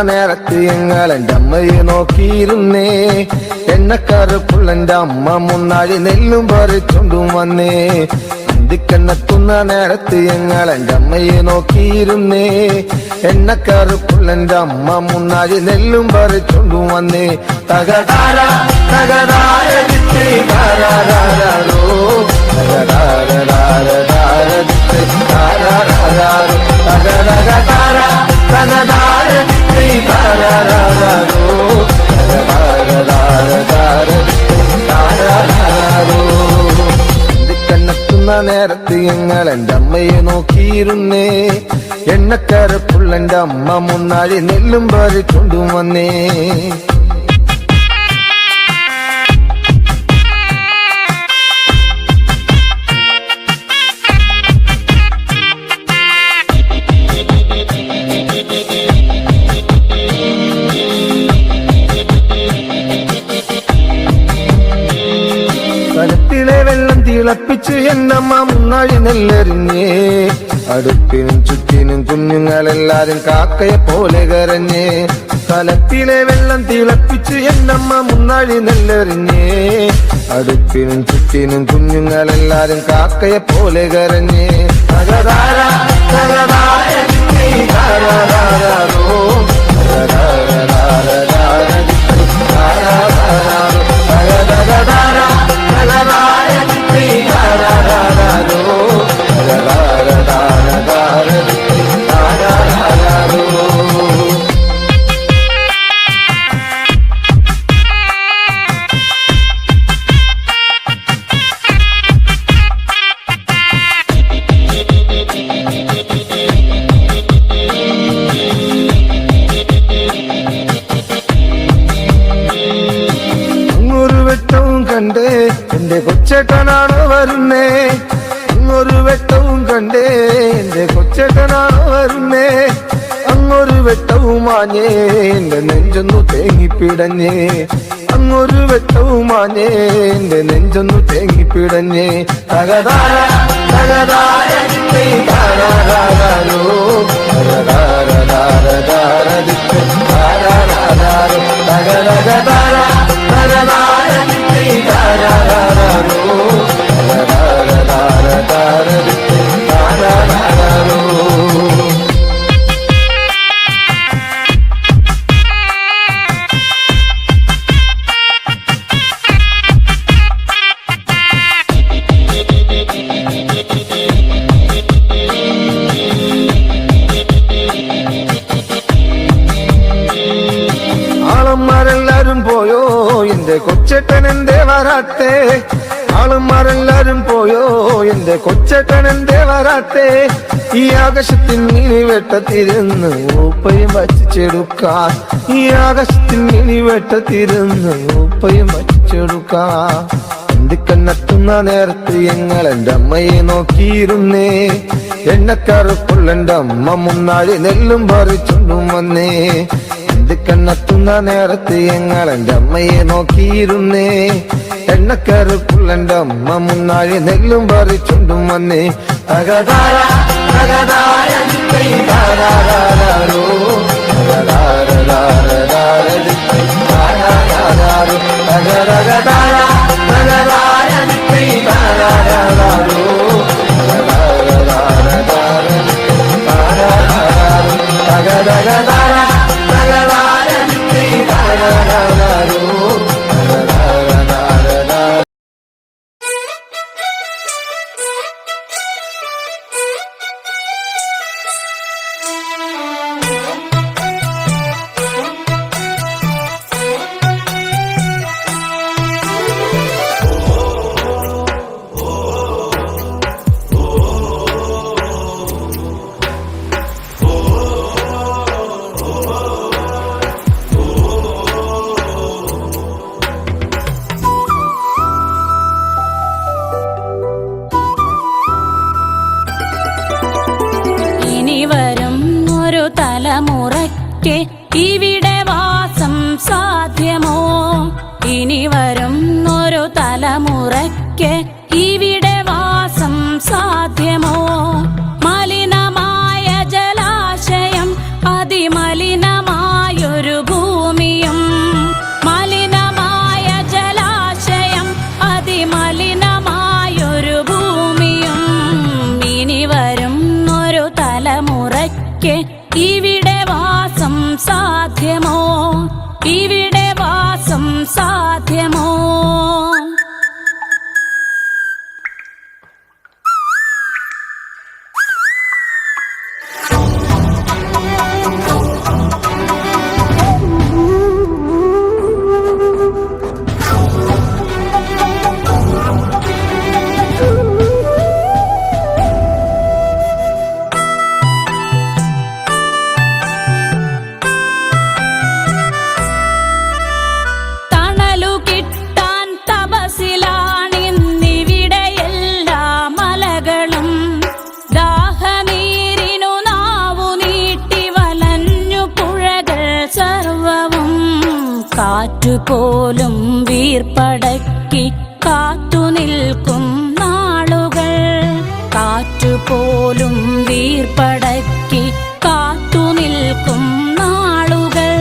നേരത്ത് ഞങ്ങൾ എൻ്റെ അമ്മയെ നോക്കിയിരുന്നേ. എണ്ണക്കറുപ്പുള്ളെൻ്റെ അമ്മ മുന്നാഴി നെല്ലും പറിച്ചുകൊണ്ടും വന്നേ. അന്തിക്കെന്നെത്തുന്ന നേരത്ത് ഞങ്ങൾ എൻ്റെ അമ്മയെ നോക്കിയിരുന്നേ. എണ്ണക്കറുപ്പുള്ളെൻ്റെ അമ്മ മുന്നാഴി നെല്ലും പറിച്ചുകൊണ്ടും വന്നേ. തകതാര തകതാര താരാരോ കണ്ണെത്തുന്ന നേരത്ത് ഞങ്ങൾ എൻ്റെ അമ്മയെ നോക്കിയിരുന്നേ. എണ്ണക്കരപ്പുള്ളെൻ്റെ അമ്മ മുന്നാഴി നെല്ലും പറിച്ചുകൊണ്ടും വന്നേ. കലത്തിലെ വെള്ളം തിളപ്പിച്ച് എന്നമ്മ മുന്നാഴി നെല്ലെറിഞ്ഞേ. അടുപ്പിനും ചുറ്റിനും കുഞ്ഞുങ്ങളെല്ലാരും കാക്കയെ പോലെ കരഞ്ഞേ. കലത്തിലെ വെള്ളം തിളപ്പിച്ച് എന്നമ്മ മുന്നാഴി നെല്ലെറിഞ്ഞേ. അടുപ്പിനും ചുറ്റിനും കുഞ്ഞുങ്ങളെല്ലാരും കാക്കയെ പോലെ കരഞ്ഞേ. തകതാര തകതാര താരാരോ കണ്ടേ എന്റെ കൊച്ചേട്ടനാണോ വരുന്നേ. അങ്ങൊരു വെട്ടവും കണ്ടേ എന്റെ കൊച്ചേട്ടനാണോ വരുന്നേ. അങ്ങൊരു വെട്ടവും മാഞ്ഞേ എന്റെ നെഞ്ചൊന്നു തേങ്ങിപ്പിടഞ്ഞേ. അങ്ങൊരു വെട്ടവും മാഞ്ഞേ എന്റെ നെഞ്ചൊന്നു തേങ്ങിപ്പിടഞ്ഞേ. തകതാര തകതാര താരാരോ ആളന്മാരെല്ലാരും പോയോ എന്റെ കൊച്ചേട്ടൻ എന്തേ വരാത്തേ. ആളന്മാരെല്ലാരും പോയോ എന്റെ കൊച്ചേട്ടൻ എന്തേ വരാത്തേ. ഈ ആകാശത്തിൽ മീനി വെട്ടത്തിരുന്ന് ഉപ്പയും വച്ചിച്ചെടുക്കാൻ. ഈ ആകാശത്തിൽ മീനി വെട്ടത്തിരുന്ന് ഉപ്പയും വച്ചിച്ചെടുക്കാൻ. അന്തിക്കണ്ണെത്തുന്ന നേരത്ത് ഞങ്ങൾ എൻ്റെ അമ്മയെ നോക്കിയിരുന്നേ. എണ്ണക്കറുപ്പുള്ളെൻ്റെ അമ്മ മുന്നാഴി നെല്ലും പറിച്ചുകൊണ്ടും വന്നേ. കണ്ണെത്തുന്ന നേരത്ത് ഞങ്ങൾ എൻ്റെ അമ്മയെ നോക്കിയിരുന്നേ. എണ്ണക്കറുപ്പുള്ളെൻ്റെ അമ്മ മുന്നാഴി നെല്ലും പറിച്ചുകൊണ്ടും വന്നേ. തകതാര തകതാര താരാരോ തലമുറയ്ക്ക് ഇവിടെ വാസം സാധ്യമോ? ഇനി വരും ഒരു തലമുറയ്ക്ക് ഇവിടെ വാസം സാധ്യമോ? മലിനമായ ജലാശയം അതിമലിനമായ തലമുറയ്ക്ക് ഇവിടെ വാസം സാധ്യമോ? ഇവിടെ വാസം സാധ്യമോ? കാറ്റുപോലും വീർപ്പടക്കി കാത്തുനിൽക്കും നാളുകൾ, കാറ്റുപോലും വീർപ്പടക്കി കാത്തുനിൽക്കും നാളുകൾ.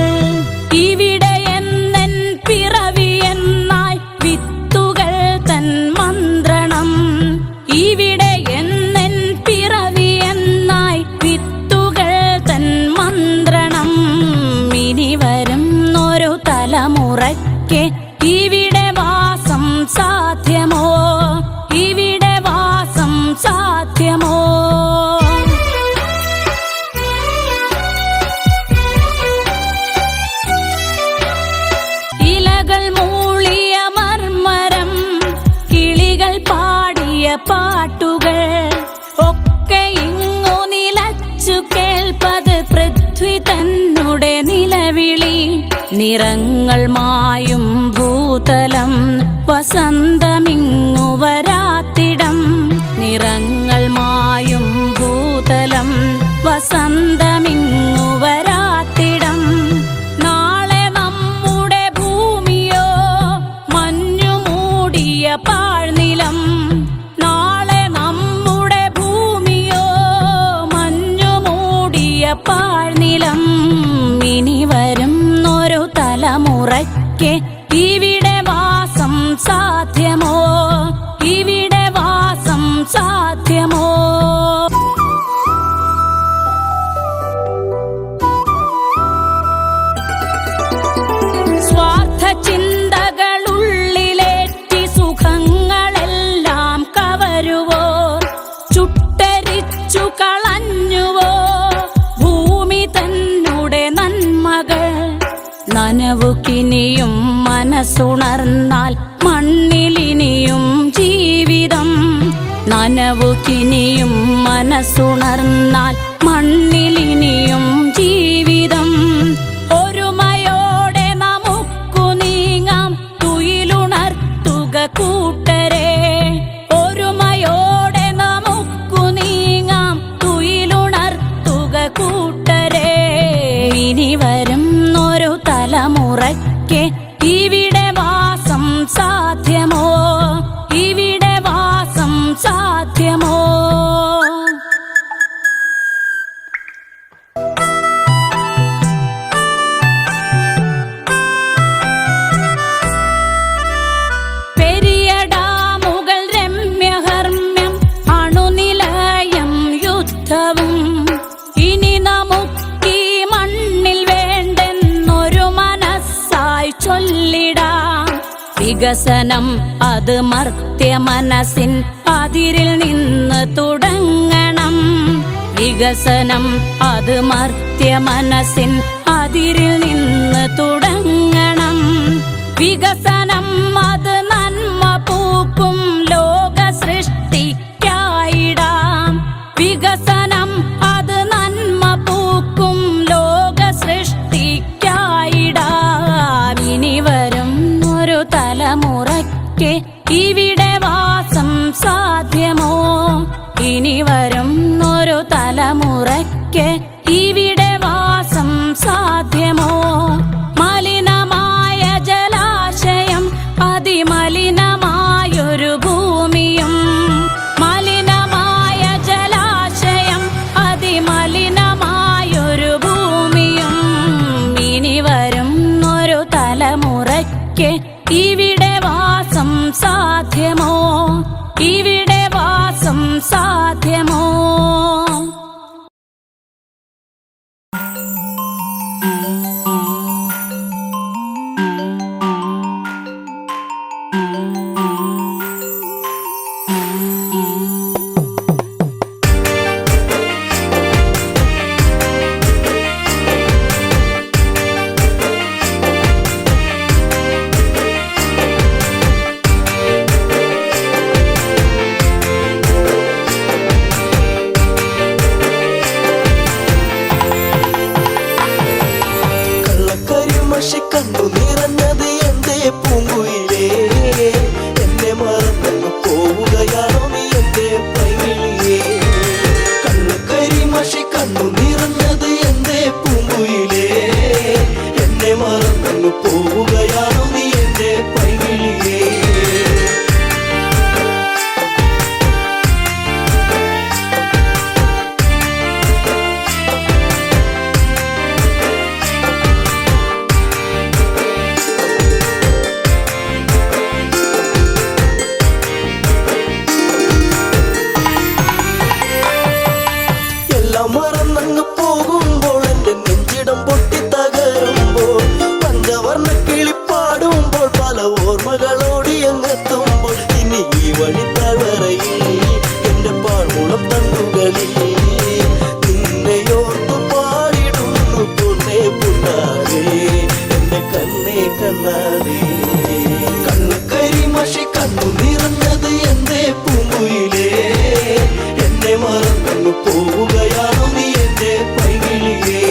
ഇവിടെ എന്നെൻ പിറവി എന്നായി വിത്തുകൾ തൻ മന്ത്രണം, ഇവിടെ എന്നെൻ പിറവി എന്നായി വിത്തുകൾ തൻ മന്ത്രണം. ഇനി വരുന്നൊരു തലമുറയ്ക്ക് ഇവിടെ വാസം സാധ്യമോ? ഇവിടെ വാസം സാധ്യമോ? ഇലകൾ മൂളിയ മർമരം, കിളികൾ പാടിയ പാട്ടുകൾ ഒക്കെ ഇങ്ങു നിലച്ചു കേൾപ്പത് പൃഥ്വി തന്നുടെ നിലവിളി. നിറങ്ങൾ മായും ഭൂതലം വസന്തമിങ്ങു വരാത്തിടം, നിറങ്ങൾ മായും ഭൂതലം വസന്തമിങ്ങു വരാത്തിടം. നാളെ നമ്മുടെ ഭൂമിയോ മഞ്ഞു മൂടിയ പാഴ്നിലം, നാളെ നമ്മുടെ ഭൂമിയോ മഞ്ഞു മൂടിയ പാഴ്നിലം. ഇനി വരുന്നൊരു തലമുറയ്ക്ക് ഇവിടെ വാസം സാധ്യമോ? ഇവിടെ വാസം സാധ്യമോ? സ്വാർത്ഥ ചിന്തകളുള്ളിലേറ്റി സുഖങ്ങളെല്ലാം കവരുവോ? ചുട്ടരിച്ചു കളഞ്ഞുവോ ഭൂമി തന്നുടെ നന്മകൾ? നനവുകിനിയും മനസ്സുണർന്നാൽ മണ്ണിലിനിയും ജീവിതം, നനവുകിനിയും മനസ്സുണർന്നാൽ മണ്ണിലിനിയും ജീവിതം. ഒരുമയോടെ നമുക്കു നീങ്ങാം തുയിലുണർത്തുക കൂട്ടരെ, ഒരുമയോടെ നമുക്കു നീങ്ങാം തുയിലുണർത്തുക കൂട്ടരെ. ഇനി വരുന്നൊരു തലമുറയ്ക്ക് ഇവിടെ വാസം സാധ്യമോ? ഇവിടെ വാസം സാധ്യമോ? പെരിയ ഡാമുകൾ രമ്യഹർമ്മ്യം, അണുനിലയം യുദ്ധവും. ഇനി നമുക്കീ മണ്ണിൽ വേണ്ടെന്നൊരു മനസ്സായി ചൊല്ലിടാം. വികസനം അത് മർത്യ മനസ്സിൻ അതിരിൽ നിന്ന് തുടങ്ങണം, വികസനം അത് മർത്യ മനസ്സിൻ അതിരിൽ നിന്ന് തുടങ്ങണം. വികസനം അത് നന്മ പൂക്കും ലോക സൃഷ്ടിക്കായിടാം, വികസനം അത് നന്മ പൂക്കും ലോക സൃഷ്ടിക്കായിടാം. ഇനി വരുന്നൊരു തലമുറയ്ക്ക് ഇവിടെ വാസം സാധ്യമോ? ഇനി വരുന്നൊരു തലമുറയ്ക്ക് ഇവിടെ വാസം സാധ്യമോ? മലിനമായ ജലാശയം, അതിമലിനമായൊരു ഭൂമിയും, മലിനമായ ജലാശയം, അതിമലിനമായൊരു ഭൂമിയും. ഇനി വരുന്നൊരു തലമുറയ്ക്ക് ഇവിടെ വാസം സാധ്യമോ? ഇവിടെ വാസം സാധ്യമോ? താഴ്വരയിൽ എന്റെ പാഴ്മുളം തണ്ടുകളിൽ നിന്നെയോർത്തു പാടിടുന്നു പൊന്നേ പുന്നാരേ എന്റെ കണ്ണേ കണ്ണാരേ കണ്ണു കരിമഷി കണ്ണു നിറഞ്ഞത് എന്റെ പൂങ്കുയിലേ എന്നെ മറന്നു പോവുകയാണോ നീ എന്റെ പൈകിളിയേ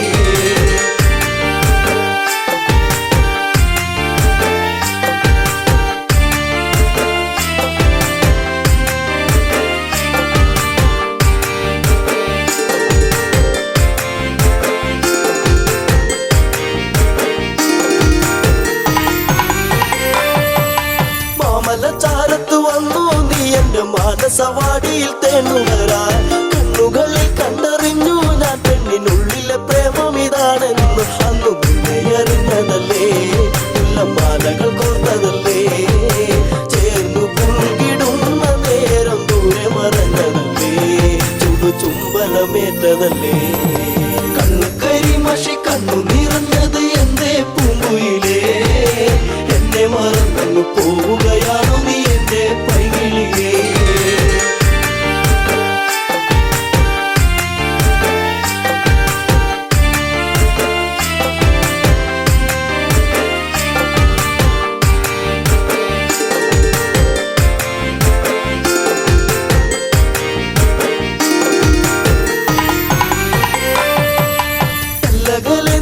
ചാരത്ത് വന്നു നീ എന്റെ മാനസവാടിയിൽ തേനുകരാൻ കണ്ണുകളിൽ കണ്ടറിഞ്ഞു ഞാൻ പെണ്ണിനുള്ളിലെ പ്രേമം ഇതാണെന്ന് അന്നു നിന്നെ അറിഞ്ഞതല്ലേ മാലകൾ കോർത്തതല്ലേ ചേർന്നു പുൽകിടുന്ന നേരം ദൂരെ മറഞ്ഞതല്ലേ ചുംബനമേറ്റതല്ലേ കണ്ണു കരിമഷി കണ്ണു നിറഞ്ഞത് എന്റെ പൂങ്കുയിലേ എന്നെ മറന്നു പോവുകയാണോ നീ എന്റെ പൈകിളിയേ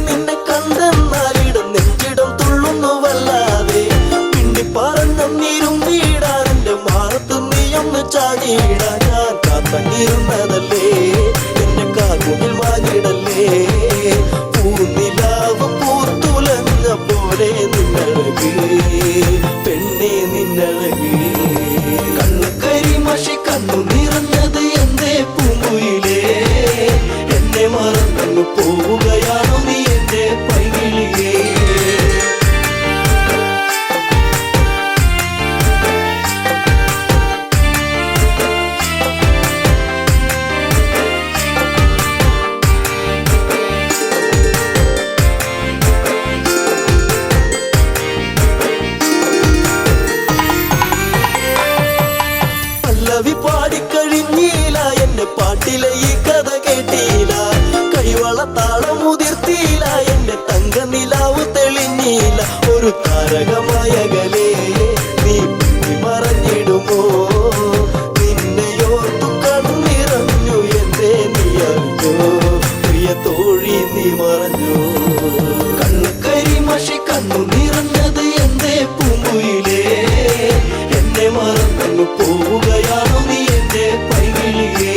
നിന്നെ കണ്ടെന്നാലിടം നെഞ്ചിടം തുള്ളുന്നുവല്ലാതെ പിന്നി പറഞ്ഞിരും നീടാൻ എന്റെ മാറത്ത് നീയൊന്ന് ചാടിയിടാൻ ഞാൻ കാത്തങ്ങിരുന്നതല്ലേ എന്റെ കാർമുകിൽ മാഞ്ഞിടല്ലേ പൂനിലാവ് പൂത്തുലഞ്ഞ പോലെ നിന്നഴക് പെണ്ണെ നിന്നഴക് കണ്ണു കരിമഷി കണ്ണു നിറഞ്ഞത് എന്റെ പൂങ്കുയിലേ എന്നെ മറന്നു പോവുകയാണോ നീ എന്റെ പൈകിളിയേ പല്ലവി പാടിക്കഴിഞ്ഞില്ല എന്റെ പാട്ടിലെ ഈ കഥ കേട്ടില്ല കൈവളത്താളം മുതിർത്തിയില്ല എന്റെ തങ്ക നിലാവ് തെളിഞ്ഞില്ല ഒരു താരകമായകലേ നീ മറഞ്ഞിടുമോ നിന്നെയോർത്തു കണ്ണിറഞ്ഞു എന്റെ നീ അറിഞ്ഞോ പ്രിയ തോഴി നീ മറഞ്ഞു കണ്ണു കരിമഷി കണ്ണു നിറഞ്ഞത് എന്റെ പൂങ്കുയിലേ എന്നെ മറന്നു പോവുകയാണോ നീ എന്റെ പൈകിളിയേ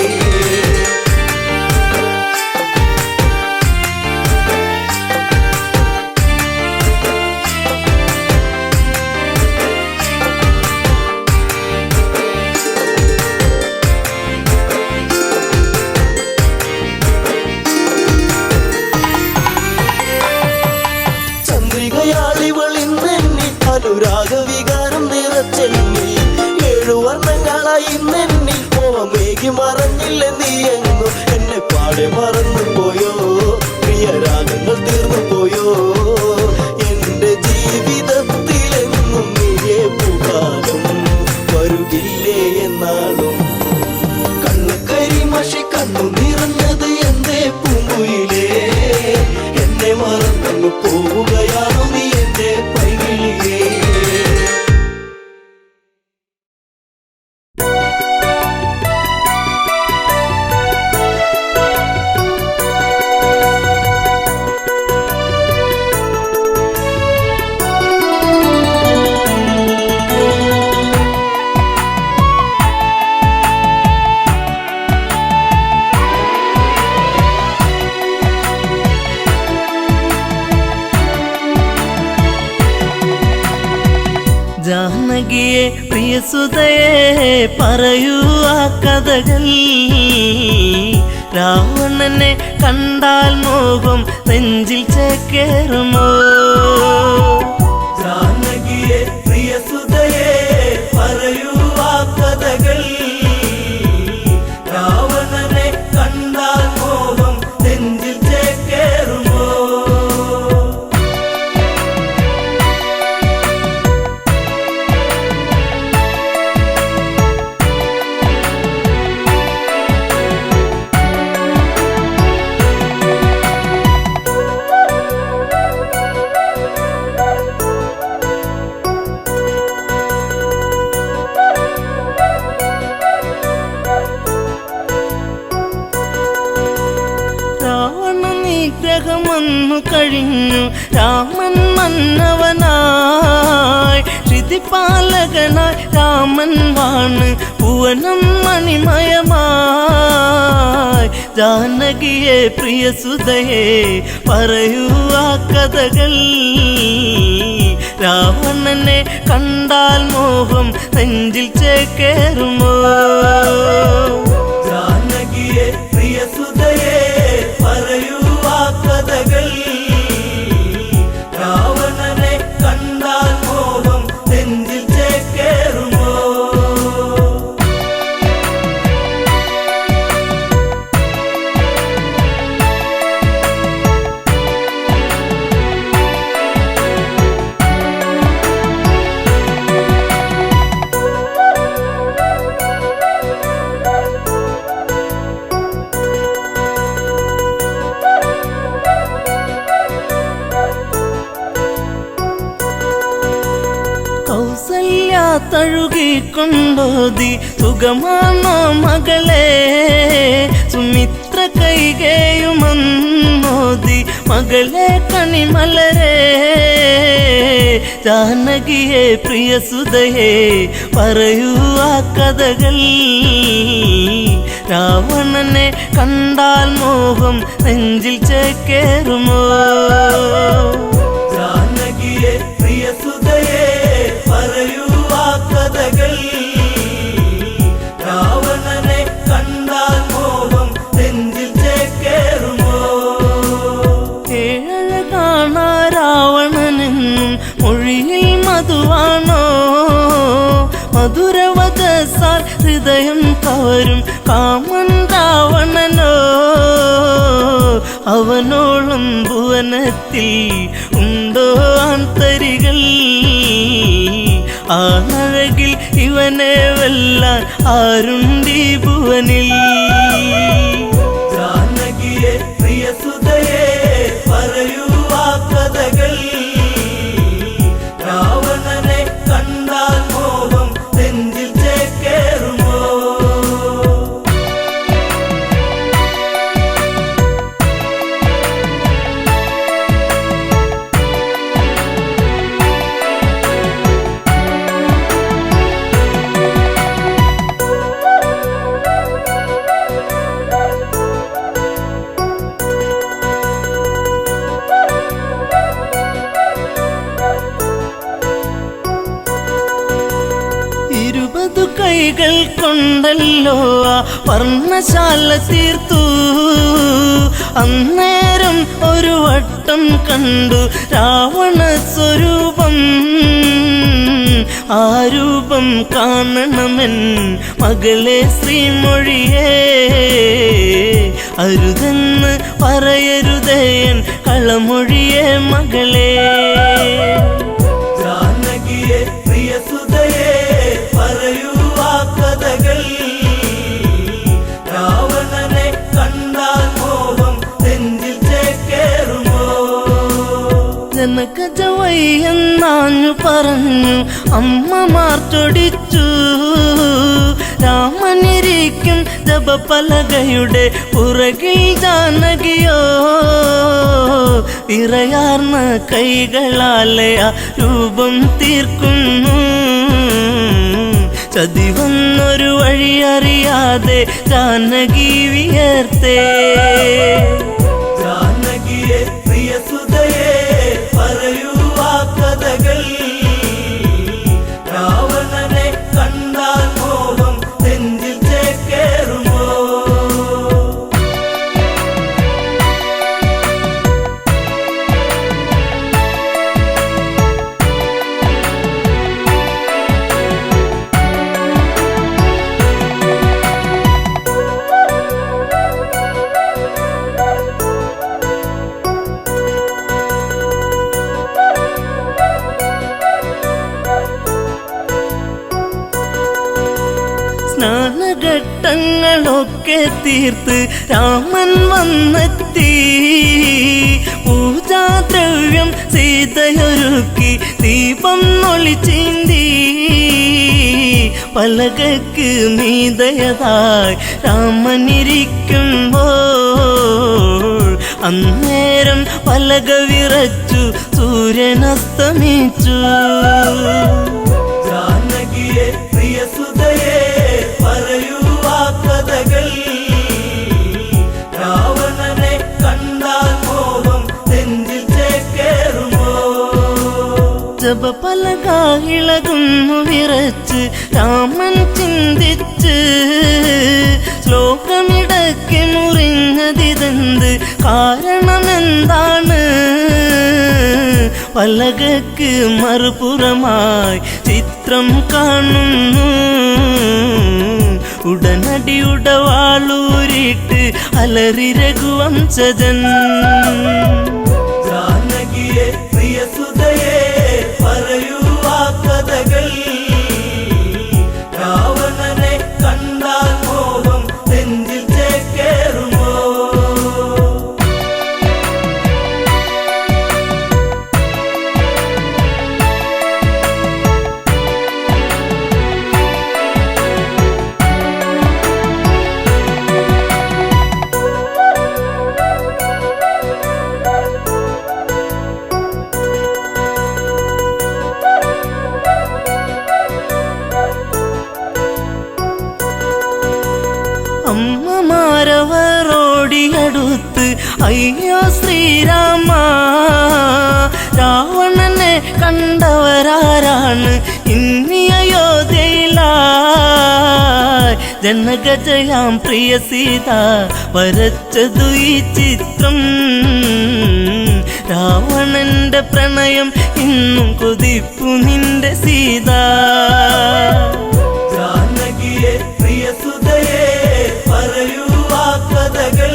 ചന്ദ്രികയാളിവളിന്നെന്നി അനുരാഗവികാരം നിറച്ചെന്നി 7 വർണ്ണങ്ങളായി നെന്നി മോഹമേകി മറഞ്ഞില്ല നീ എങ്ങും എന്നെ പാടെ മറന്നു പോയോ പ്രിയരാഗങ്ങൾ തീർന്നു പോയോ എന്റെ ജീവിതത്തിലെങ്ങും നീയേ പൂകാലം വരുകില്ലേ എന്നാളും കണ്ണു കരിമഷി കണ്ണു നിറഞ്ഞത് എന്റെ പൂങ്കുയിലേ എന്നെ മറന്നു പോവുകയാണോ നീ എന്റെ പൈകിളിയേ ജാനകിയെ പ്രിയസുതയെ പറയൂ ആ കഥകൾ രാവണനെ കണ്ടാൽ മോഹം നെഞ്ചിൽ ചേക്കേറുമോ ജാനകിയെ പ്രിയസുതയെ പറയൂ ആ കഥകൾ രാവണനെ കണ്ടാൽ മോഹം നെഞ്ചിൽ ചേക്കേറുമോ വിഗ്രഹം വന്നു കഴിഞ്ഞു രാമൻ മന്നവനായി ശ്രുതിപാലകനായി രാമൻ വാണ് ഭുവനം മണിമയമായി ജാനകിയെ പ്രിയ സുതയെ പറയൂ ആ കഥകൾ രാവണനെ കണ്ടാൽ മോഹം നെഞ്ചിൽ ചേക്കേറുമോ ജാനകിയെ പ്രിയ സുതയെ പറയൂ ആ കഥകൾ രാവണനെ കണ്ടാൽ മോഹം നെഞ്ചിൽ ചേക്കേറുമോ തഴുകിക്കൊണ്ടോതി സുഖമാണോ മകളെ സുമിത്ര കൈകേയുമന്നോതി മകളെ കണിമലരെ ജാനകിയെ പ്രിയ സുതയെ പറയൂ ആ കഥകൾ രാവണനെ കണ്ടാൽ മോഹം നെഞ്ചിൽ ചേക്കേറുമോ ജാനകിയെ പ്രിയ സുതയെ പറയൂ ആ കഥകൾ രാവണനെ കണ്ടാൽ മോഹം നെഞ്ചിൽ ചേക്കേറുമോ ഏഴഴകാണ രാവണനെന്നും മൊഴിയിൽ മധുവാണോ മധുരവദസാൽ ഹൃദയം കവരും കാമൻ രാവണനോ അവനോളം ഭുവനത്തിൽ ഉണ്ടോ ആന്തരികൾ ആനഴകിൽ ഇവനെ വെല്ലാൻ ആരുണ്ടീ ഭുവനിൽ ജാനകിയെ പ്രിയ സുതയെ പറയൂ ആ കഥകൾ രാവണനെ കണ്ടാൽ മോഹം നെഞ്ചിൽ ചേക്കേറുമോ കൈകൾ കൊണ്ടല്ലോ ആ വർണ്ണശാല തീർത്തു അന്നേരം ഒരു വട്ടം കണ്ടു രാവണ സ്വരൂപം ആ രൂപം കാണണമെൻ മകളെ ശ്രീമൊഴിയേ അരുതെന്ന് പറയരുതേൻ കളമൊഴിയേ മകളെ ജാനകിയെ പ്രിയ സുതയെ പറയൂ ആ കഥകൾ രാവണനെ കണ്ടാൽ മോഹം നെഞ്ചിൽ ചേക്കേറുമോ ജനകജവയ്യെന്നാഞ്ഞു പറഞ്ഞു അമ്മമാർ ചൊടിച്ചു രാമനിരിക്കും ജപപലകയുടെ പുറകിൽ ജാനകിയോ വിറയാർന്ന കൈകളാലെ ആ രൂപം തീർക്കുന്നു ചതിവന്നൊരു വഴിയറിയാതെ ജാനകി വിയർത്തേ ജാനകിയെ പ്രിയ സുതയെ പറയൂ ആ കഥകൾ രാവണനെ കണ്ടാൽ മോഹം നെഞ്ചിൽ ചേക്കേറുമോ സ്നാനഘട്ടങ്ങളൊക്കെ തീർത്ത് രാമൻ വന്നെത്തി പൂജാദ്രവ്യം സീതയൊരുക്കി ദീപം ഒളിച്ചീന്തി പലകക്ക് മീതയതായി രാമനിരിക്കുമ്പോൾ അന്നേരം പലക വിറച്ചു സൂര്യനസ്തമിച്ചു. ജാനകിയെ പ്രിയസുതയെ പറയൂ ആ കഥകൾ, രാവണനെ കണ്ടാൽ മോഹം നെഞ്ചിൽ ചേക്കേറുമോ? ജപപലക ഇളകുന്നു വിറച്ച് രാമൻ ചിന്തിച്ച്, ശ്ലോകമിടയ്ക്ക് മുറിഞ്ഞതിതെന്ത് കാരണമെന്താണ്? പലകക്ക് മറുപുറമായി ചിത്രം കാണുന്നു. ഉടനടി ഉടവാളൂരിട്ട് അലറി രഘുവംശജൻ. ജാനകിയെ പ്രിയസുതയെ പറയൂ ആ കഥകൾ, രാവണനെ കണ്ടാൽ മോഹം നെഞ്ചിൽ ചേക്കേറുമോ? അമ്മമാരവരോടിയടുത്ത് അയ്യോ ശ്രീരാമ, രാവണനെ കണ്ടവരാരാണ് ഇനി അയോധ്യയിലായി? ജനകജയാം പ്രിയ സീത വരച്ചതു ഈ ചിത്രം. രാവണന്റെ പ്രണയം ഇന്നും കൊതിപ്പു നിന്റെ സീത. ജാനകിയെ പ്രിയസുതയെ പറയൂ ആ കഥകൾ,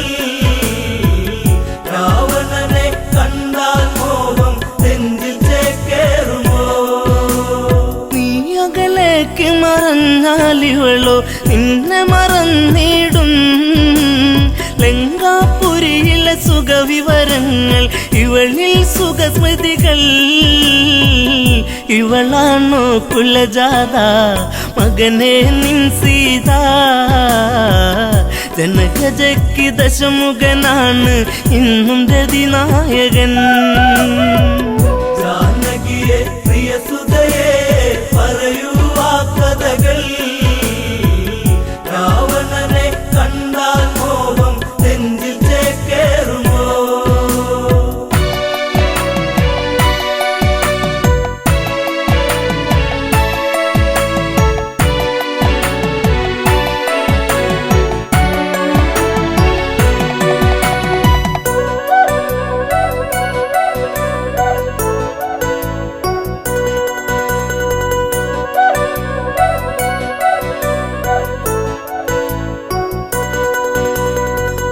രാവണനെ കണ്ടാൽ മോഹം നെഞ്ചിൽ ചേക്കേറുമോ? നീ അകലേക്ക് മറഞ്ഞാലിവളോ നിന്നെ മറന്നിടും. ലങ്കാപുരിയിലെ സുഖവിവരങ്ങൾ ഇവളിൽ സുഖസ്മൃതികൾ. ഇവളാണോ കുലജാത മകനെ നിൻ സീത? ജനകജയ്ക്ക് ദശമുഖനാണ് ഇന്നും രതിനായകൻ. ജാനകിയെ പ്രിയസുതയെ പറയൂ ആ കഥകൾ, രാവണനെ കണ്ടാൽ മോഹം നെഞ്ചിൽ ചേക്കേറുമോ?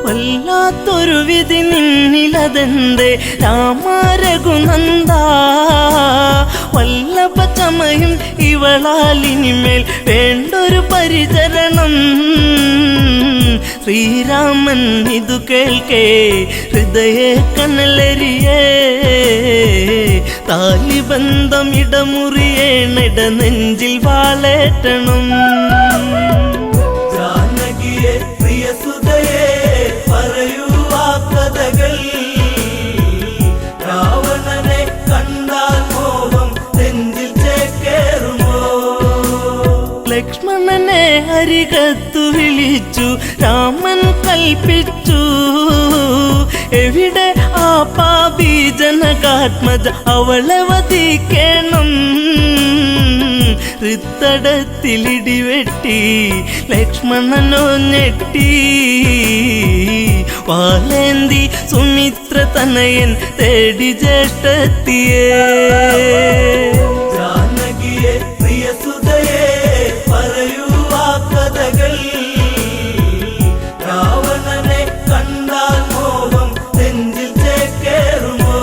വല്ലാത്തൊരു വിധി നിന്നിലതെന്തേ രാമ രഘുനന്ദ? വല്ലഭ ചമയും ഇവളാലിനിമേൽ വേണ്ടൊരു പരിചരണം. ശ്രീരാമൻ ഇതു കേൾക്കേ ഹൃദയ കനലരിയേ, താലിബന്ധം ഇടമുറിയേണിട നെഞ്ചിൽ വാളേറ്റണം. ജാനകിയെ പ്രിയസുതയെ പറയൂ ആ കഥകൾ, രാവണനെ കണ്ടാൽ മോഹം നെഞ്ചിൽ ചേക്കേറുമോ? ലക്ഷ്മണനെ അരികത്തു വിളിച്ചു രാമൻ കൽപ്പിച്ചു, എവിടെ ആ പാപി ജനകാത്മജ അവളെ വധിക്കണം. ഹൃത്തടത്തിലിടിവെട്ടി ലക്ഷ്മണനോ ഞെട്ടി, വാലേന്തി സുമിത്ര തനയൻ തേടി ജ്യേഷ്ഠത്തിയേ. ജാനകിയെ പ്രിയസുതയെ പറയൂ ആ കഥകൾ, രാവണനെ കണ്ടാൽ മോഹം നെഞ്ചിൽ ചേക്കേറുമോ?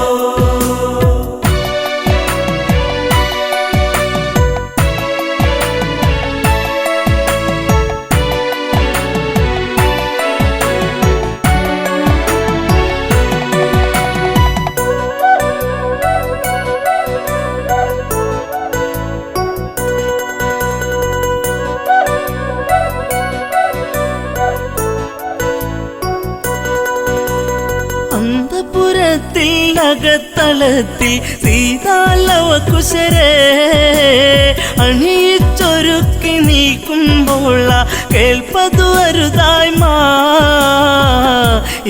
അകത്തളത്തിൽ സീതാലവകുശരെ അണിയിച്ചൊരുക്കി നീക്കുമ്പോൾ കേൾപ്പതു അരുതായ്മ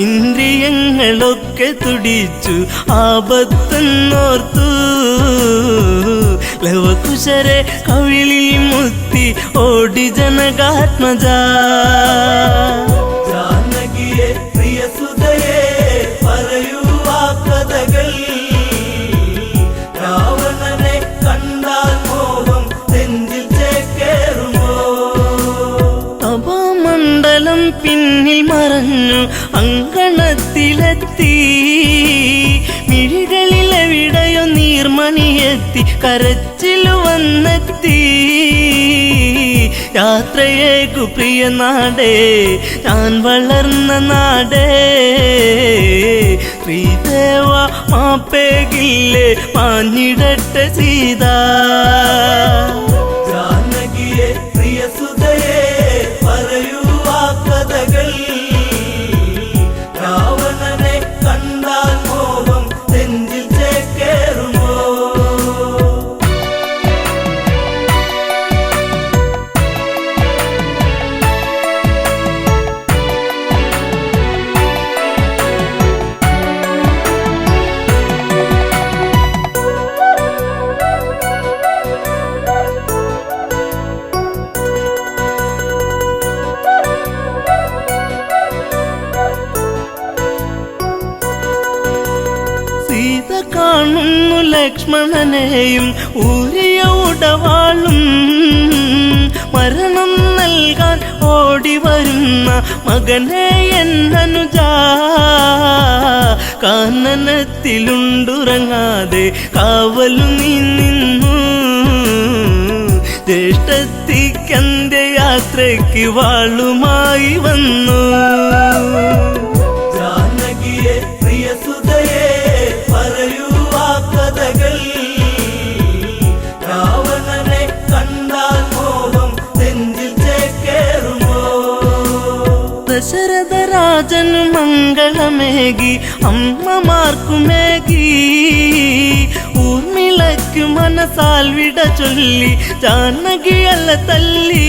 ഇന്ദ്രിയങ്ങളൊക്കെ തുടിച്ചു ആപത്തെന്നോർത്തു ലവകുശരെ കവിളിൽ മുത്തി ഓടി ജനകാത്മജ ജാനകിയെ പ്രിയ സുതയെ പറയൂ ആ കഥകൾ രാവണനെ കണ്ടാൽ മോഹം നെഞ്ചിൽ ചേക്കേറുമോ അപമണ്ഡലം പിന്നിൽ മറഞ്ഞു അങ്കണത്തിലെത്തി മിഴികളിലെവിടെയോ നീർമണിയെത്തി കരച്ചിലു വന്നെത്തി യാത്രയേക്കു പ്രിയ നാടേ ഞാൻ വളർന്ന നാടേ ശ്രീദേവ മാപ്പേകില്ലേ മാഞ്ഞിടട്ടെ സീത ജാനകിയെ പ്രിയ സുതയെ പറയൂ ആ കഥകൾ രാവണനെ കണ്ടാൽ മോഹം നെഞ്ചിൽ ചേക്കേറുമോ സീത കാണുന്നു ലക്ഷ്മണനെയും ഊരിയ ഉടവാളും മരണം നൽകാൻ ഓടി വരുന്ന മകനെ എന്നനുജ കാനനത്തിലുണ്ടുറങ്ങാതെ കാവലു നീ നിന്നു ജ്യേഷ്ഠത്തിക്കന്റെ യാത്രയ്ക്ക് വാളുമായി വന്നു ജാനകിയെ പ്രിയ സുതയെ പറയൂ ആ കഥകൾ രാവണനെ കണ്ടാൽ മോഹം നെഞ്ചിൽ ചേക്കേറുമോ ദശരഥ രാജനു മംഗളമേകി അമ്മമാർക്കുമേകി ഊർമിളയ്ക്കു മനസാൽ വിട ചൊല്ലി ജാനകിയല്ല തല്ലി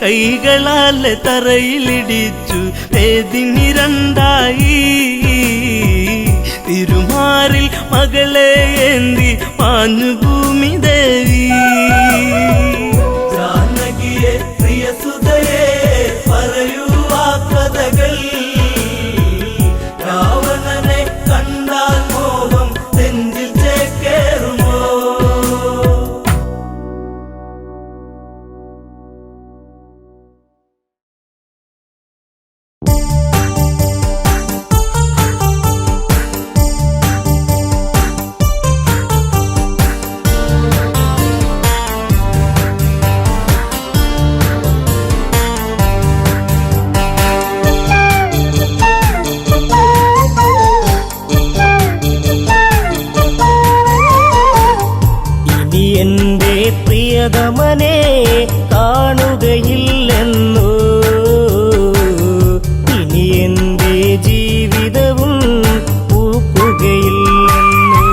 കൈകളാലെ തറയിലിടിച്ചു വേദിനി രണ്ടായി തിരുമാറിൽ മകളെ ഏന്തി മാഞ്ഞു ഭൂമി ദേവി ജാനകിയെ പ്രിയ സുതയെ പറയൂ ആ കഥകൾ രാവണനെ കണ്ടാൽ മോഹം നെഞ്ചിൽ ചേക്കേറുമോ എന്റെ പ്രിയതമനെ കാണുകയില്ലെന്നു ഇനി എന്റെ ജീവിതവും പൂക്കുകയില്ലെന്നു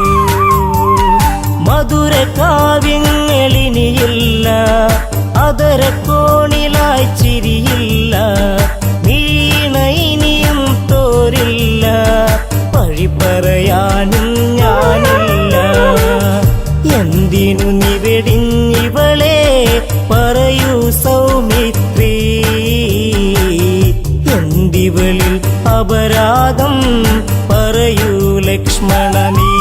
മധുര കാവ്യങ്ങളിനിയില്ല അതരക്കോണിലായി ചിരിയില്ല വീണ ഇനിയും തോരില്ല വഴി പറയാനും ഞാനില്ല എന്തിനു നിവെടിഞ്ഞിവളെ പറയൂ സൗമിത്രി എന്തിവളിൽ അപരാധം പറയൂ ലക്ഷ്മണനീ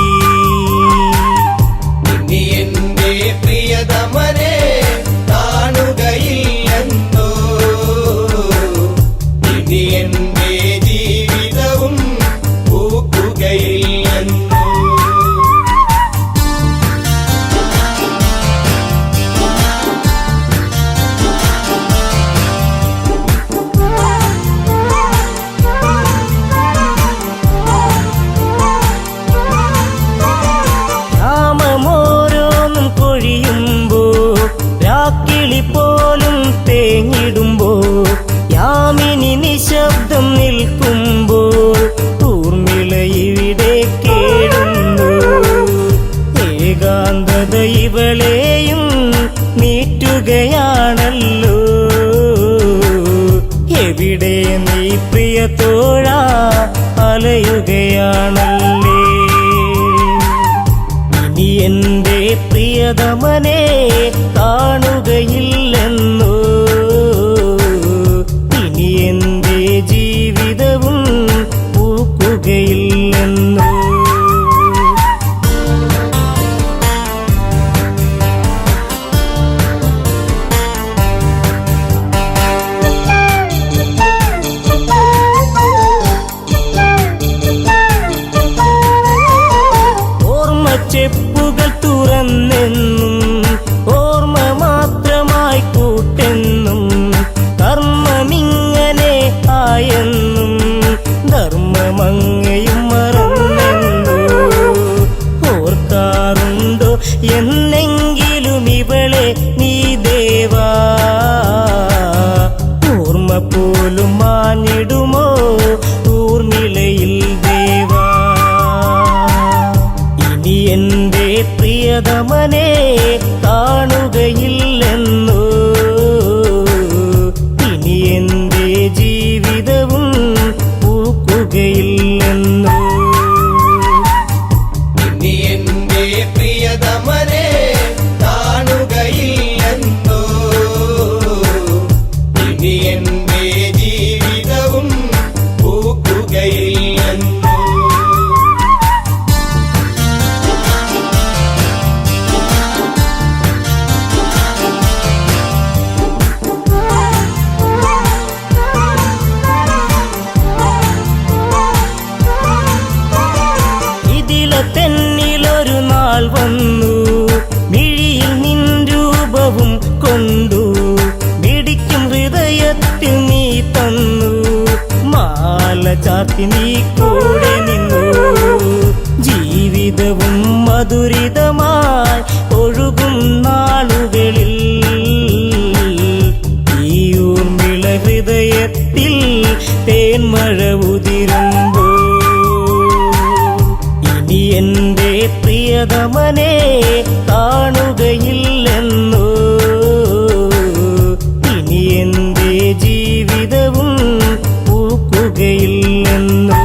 ഇനി എന്റെ പ്രിയതമനെ കാണുകയില്ലെന്നോ ഇനി എന്റെ ജീവിതവും പൂക്കുകയില്ലെന്നോ എവിടെ നീ പ്രിയ തോഴ അലയുകയാണല്ലേ? ഇനി എൻ്റെ പ്രിയതമനെ കാണുകയില്ലെന്നോ? ഇനി എൻ്റെ ജീവിതവും പൂക്കുകയില്ലെന്നോ? ചെപ്പുകൾ തുറന്നെന്നും ഓർമ്മ മാത്രമായി കൂട്ടെന്നും കർമ്മമിങ്ങനെ ആയെന്നും ധർമ്മമങ്ങയും മറന്നെന്നോ? ഓർക്കാറുണ്ടോ എന്നെങ്കിലും ഇവളെ നീ ദേവാ? ഓർമ്മ പോലും മാഞ്ഞിടുമോ ഊർമിളയിൽ ദേവാ? ഇനി എൻ്റെ പ്രിയതമനെ കാണുകയില്ലെന്നോ? ഇനി എൻ്റെ ജീവിതവും പൂക്കുകയില്ലെന്നോ? ഇനി എന്റെ പ്രിയതമനെ കാണുകയില്ലെന്നോ? ഇനി എന്റെ ജീവിതവും പൂക്കുകയില്ലെന്നോ? തെന്നിലൊരു നാൾ വന്നു മിഴിയിൽ നിൻ രൂപവും കൊണ്ടു മിടിക്കും ഹൃദയത്തിൽ നീ തന്നു മാല ചാർത്തി നീ കൂടെ നിന്നു ജീവിതവും മധുരിതമായി ഒഴുകും നാളുകളിൽ ഈ ഊർമിള ഹൃദയത്തിൽ തേന്മഴ ഉതിരുമ്പോൾ എന്റെ പ്രിയതമനെ കാണുകയില്ലെന്നോ? ഇനി എന്റെ ജീവിതവും പൂക്കുകയില്ലെന്നോ?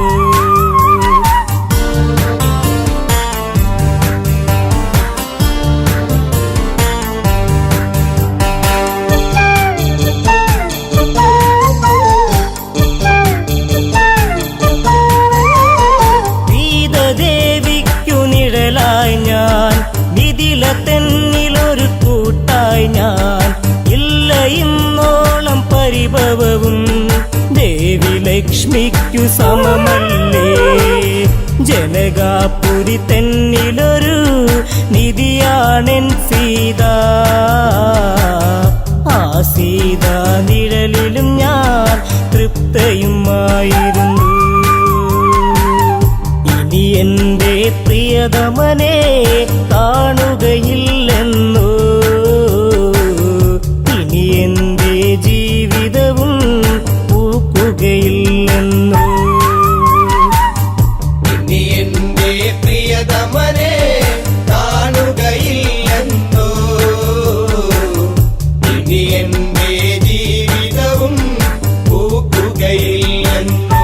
ഞാൻ മിഥില തെന്നിലൊരു കൂട്ടായി ഞാൻ ഇല്ല ഇന്നോളം പരിഭവവും ദേവി ലക്ഷ്മിക്കു സമമല്ലേ? ജനകാപുരി തെന്നിലൊരു നിധിയാണെൻ സീത ആ സീത നിഴലിലും ഞാൻ തൃപ്തയുമായിരുന്നു. ഇനി എൻ്റെ പ്രിയതമനെ കാണുകയില്ലെന്നോ? ഇനി എൻ്റെ ജീവിതവും പൂക്കുകയില്ലെന്നോ? ഇനി എന്റെ പ്രിയതമനെ കാണുകയില്ലെന്നോ? ഇനി എന്റെ ജീവിതവും പൂക്കുകയില്ലെന്നോ?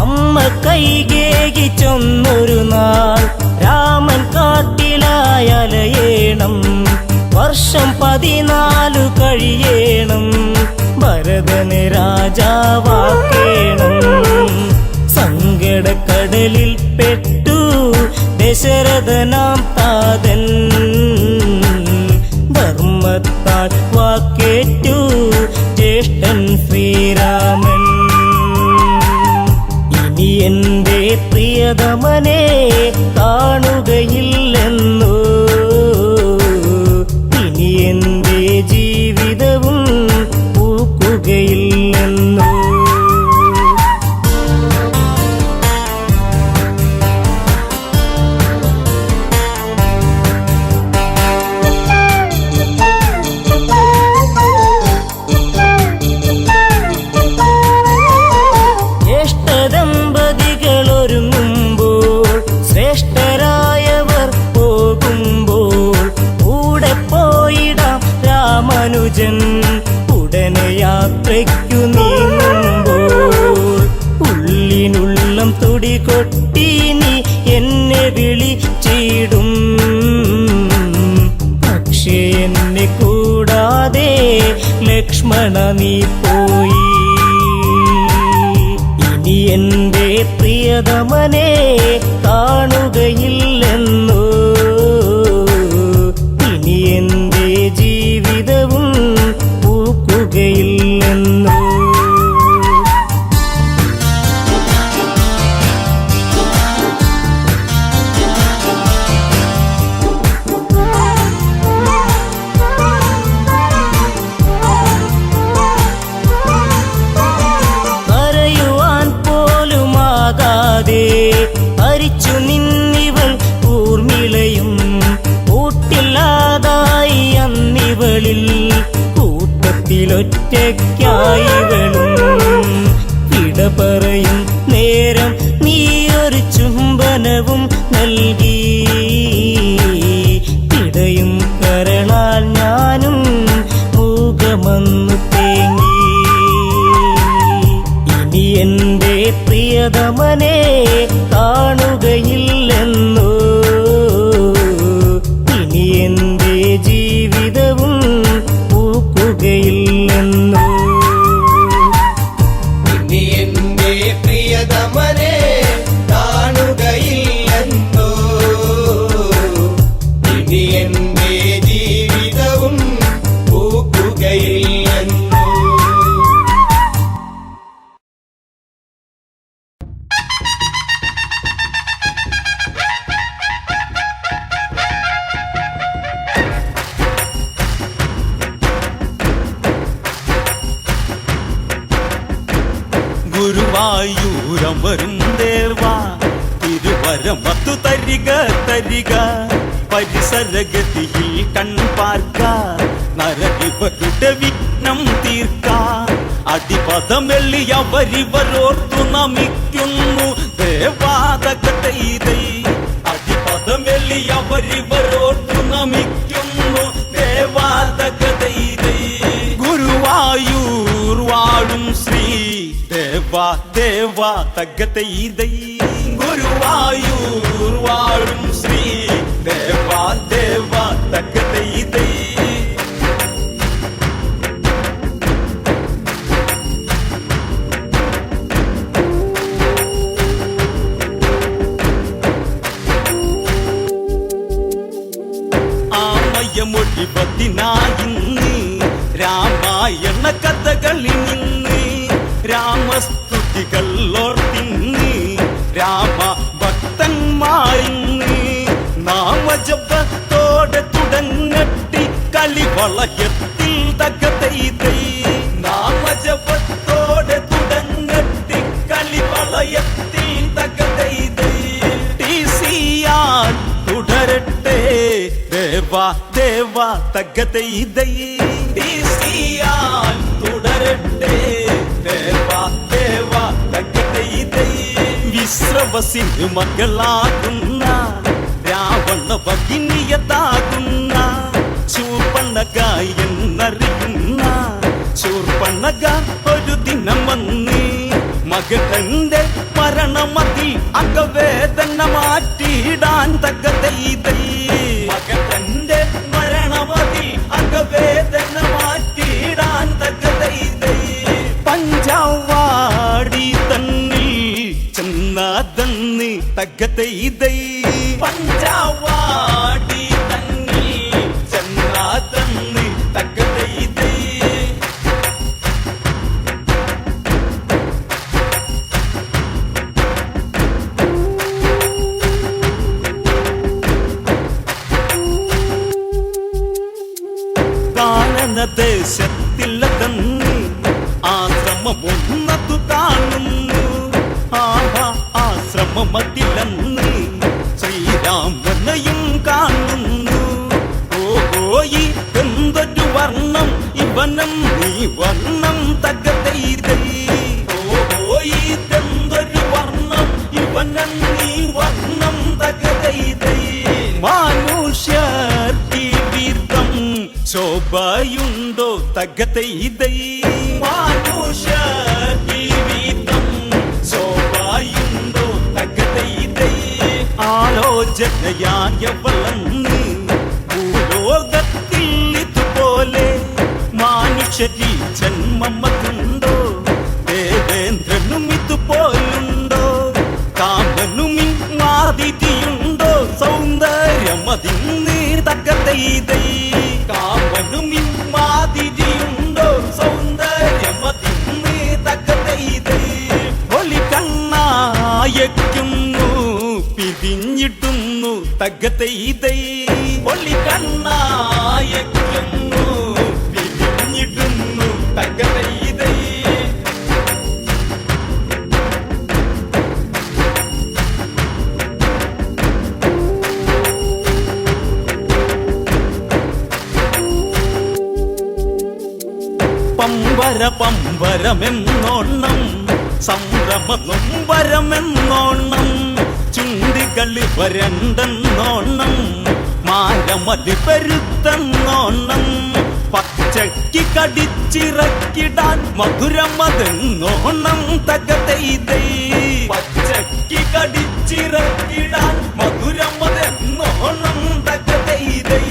അമ്മ കൈകേകി ചൊന്നൊരു നാൾ രാമൻ കാട്ടിലായലയേണം വർഷം 14 കഴിയേണം ഭരതന് രാജാവാക്കേണം. സങ്കടക്കടലിൽ പെട്ടു ദശരഥനാം താതൻ ധർമ്മത്താൽ വാക്കേറ്റു ജ്യേഷ്ഠൻ ശ്രീരാമൻ. ഇനി എൻ്റെ പ്രിയതമനെ കാണുകയില്ലെന്നോ? ഇനി എൻ്റെ ജീവിതവും പൂക്കുകയില്ലെന്നോ? ജ്യേഷ്ഠദമ്പതികളൊരുങ്ങുമ്പോൾ ശ്രേഷ്ഠരായവർ പോകും ദൂരയ്ക്കു നീങ്ങുമ്പോൾ ഉള്ളിനുള്ളം തുടി കൊട്ടി നീ എന്നെ വിളിച്ചിടും. പക്ഷേ എന്നെ കൂടാതെ ലക്ഷ്മണ നീ പോയി. ഇനി എന്റെ പ്രിയതമനെ കാണുകയില്ലെന്നോ, ഇനി എന്റെ ജീവിതവും പൂക്കുകയില്ലെന്നോ. ഹരിച്ചു നിന്നിവൾ ഊർമിളയും കൂട്ടില്ലാതായി അന്നിവളിൽ കൂട്ടത്തിലൊറ്റയ്ക്കായിവളും. ഇട പറയും നേരം നീയൊരു ചുംബനവും നൽകി. ഇടയും കരളാൽ ഞാനും മൂകമന്നു തേങ്ങി. ഇനി എന്റെ പ്രിയതമനെ കാണുകയില്ലെന്നോ, ഇനി എന്റെ ജീവിതവും പൂക്കുകയില്ലെന്നോ. ഇനി എന്റെ പ്രിയതമനെ കാണുകയില്ലെന്നോ, ഇനി എന്റെ ജീവിതവും പൂക്കുകയില്ലെന്നോ. ഗുരുവായൂരമരും ദേവാ തിരുവരമത്തു തരിക തരിക. പരിസരഗതിയിൽ കൺപാർക്ക നരകിവരുടെ വിഘ്നം തീർക്ക. അടിപദമെള്ളിയവരിവരോർത്തു നമിക്കുന്നു ദേവാതകതൈതൈ. അടിപദമെള്ളിയവരിവരോർത്തു നമിക്കുന്നു ദേവാതകതൈതൈ. ഗുരുവായൂർ വാഴും ശ്രീ ദേവാ ദേവാ തകതൈതൈ. ഗുരുവായൂർ വാഴും ശ്രീ ദേവാ ദേവാ തകതൈതൈ. ആമയമൊഴിപതിനായിന്ന് രാമായണ കഥകളിൽ നിന്ന് രാമസ്തുതികൾ ഓർത്തിന്ന് രാമ ഭക്തന്മാരിന്ന് നാമജപത്തോടെ തുടങ്ങട്ടി കളിവളയത്തിൽ തകതൈതൈ. നാമജപത്തോടെ തുടങ്ങട്ടി കളിവളയത്തിൽ തകതൈതൈ. ടിസിയാൽ തുടരട്ടെ ദേവാ ദേവാ തകതൈതൈ. ടിസിയാൽ തുടരട്ടെ ദേവാ ദേവാ തകതൈതൈ. വിശ്രവസിന് മകളാകുന്ന രാവണ ഭഗിനിയതാകുന്ന ശൂർപ്പണക എന്നറിയുന്ന ശൂർപ്പണക ഒരു ദിനം വന്ന് മകന്റെ മരണമതിൽ അകവേദന മാറ്റിയിടാൻ തകതൈതൈ. മകന്റെ മരണമതിൽ അകവേദന മാറ്റിയിടാൻ തകതൈതൈ. പഞ്ചാവാടി തന്നിൽ ചെന്നാതന്ന് തകതൈതൈ. പഞ്ചാവാടി തന്നിൽ ചെന്നാതന്ന് തകതൈതൈ. ദേശത്തിലതന്ന് ആശ്രമമൊന്നതു കാണുന്നു. ആശ്രമമതിലന്ന് ശ്രീരാമനെയും കാണുന്നു. ഓഹോ എന്തൊരു വർണ്ണം ഇവനം നീ വർണ്ണം തകതൈതൈ. ഓഹോ ഇതെന്തൊരു വർണ്ണം ഇവനം നീ വർണ്ണം തകതൈതൈ. മാനുഷ്യർ ജീവിതം ശോഭയുണ്ടോ തകതൈതൈ. മാനുഷ ജീവിതം ശോഭയുണ്ടോ തകതൈതൈ ആലോചനയായവളന്ന് ഭൂലോകത്തിൽ ഇതുപോലെ മാനുഷരി ജന്മമതുണ്ടോ ദേവേന്ദ്രനും ഇതുപോലുണ്ടോ കാമനും ഇങ്ങാതിഥിയുണ്ടോ സൗന്ദര്യമതിന്ന് തകതൈതൈ കാമനും ഇങ്ങാതിഥിയുണ്ടോ സൗന്ദര്യമതിന്ന് തകതൈതൈ ഒലി കണ്ണായക്കുന്നു പിരിഞ്ഞിട്ടുന്നു തകതൈതൈ ഒലി കണ്ണായക്കുന്നു പിരിഞ്ഞിട്ടുന്നു തകതൈതൈ പമ്പര പമ്പരമെന്നോണം സംഭ്രമനൊമ്പരമെന്നോണം ചുണ്ടികളി വരണ്ടെന്നോണം മാരമലി പെരുത്തെന്നോണം പച്ചയ്ക്ക് കടിച്ചിറക്കിടാൻ മധുരമതെന്നോണം തകതൈതൈ പച്ചയ്ക്ക് കടിച്ചിറക്കിടാൻ മധുരമതെന്നോണം തകതൈതൈ